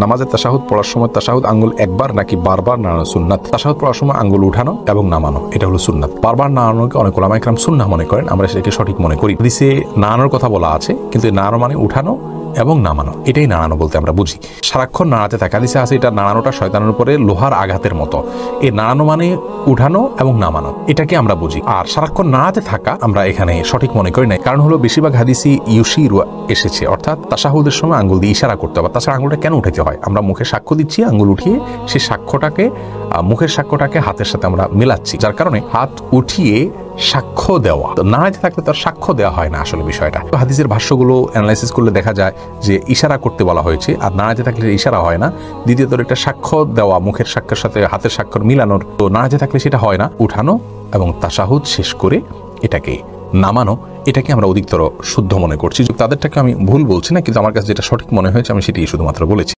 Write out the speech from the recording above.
নামাজের তাশাহুদ পড়ার সময় তাশাহুদ আঙ্গুল একবার নাকি বারবার নাড়ানো সুন্নাত? তাশাহুদ পড়ার সময় আঙ্গুল উঠানো এবং নামানো এটা হলো সুন্নাত। বারবার নাড়ানোকে অনেক উলামা ইকরাম সুন্নাহ মনে করেন, আমরা সেটাকে সঠিক মনে করি। হাদিসে নাড়ানোর কথা বলা আছে, কিন্তু নাড়ানো মানে উঠানো এবং নামানো, এটাই নাড়ানো বলতে আমরা বুঝি। সারাক্ষণ নাড়াতে থাকে, হাদিসে আছে এটা নাড়ানোটা শয়তানের উপরে লোহার আঘাতের মতো। এই নাড়ানো মানে উঠানো এবং নামানো, এটাকে আমরা বুঝি। আর সারাক্ষণ নাড়াতে থাকা আমরা এখানে সঠিক মনে করি না, কারণ হলো বেশিরভাগ হাদিসই ইউশিরু এসেছে, অর্থাৎ তাশাহুদের সময় আঙ্গুল দিয়ে ইশারা করতে হবে। তাছাড়া আঙ্গুলটা কেন উঠাতে হয়? আমরা মুখে সাক্ষ্য দিচ্ছি, আঙ্গুল উঠিয়ে সেই সাক্ষ্যটাকে মুখের সাক্ষ্যটাকে হাতের সাথে আমরা মেলাচ্ছি, যার কারণে হাত উঠিয়ে সাক্ষ্য দেওয়া। তো নাড়াতে থাকলে তো সাক্ষ্য দেওয়া হয় না আসলে বিষয়টা। হাদিসের ভাষ্যগুলো অ্যানালাইসিস করলে দেখা যায় যে ইশারা করতে বলা হয়েছে, আর নাড়াতে থাকলে ইশারা হয় না। দ্বিতীয়ত একটা সাক্ষ্য দেওয়া, মুখের সাক্ষ্যের সাথে হাতের স্বাক্ষর মিলানোর, তো নাড়াতে থাকলে সেটা হয় না। উঠানো এবং তাশাহুদ শেষ করে এটাকে নামানো, এটাকে আমরা অধিকতর শুদ্ধ মনে করছি। তাদেরটাকে আমি ভুল বলছি না, কিন্তু আমার কাছে যেটা সঠিক মনে হয়েছে আমি সেটাই শুধুমাত্র বলেছি।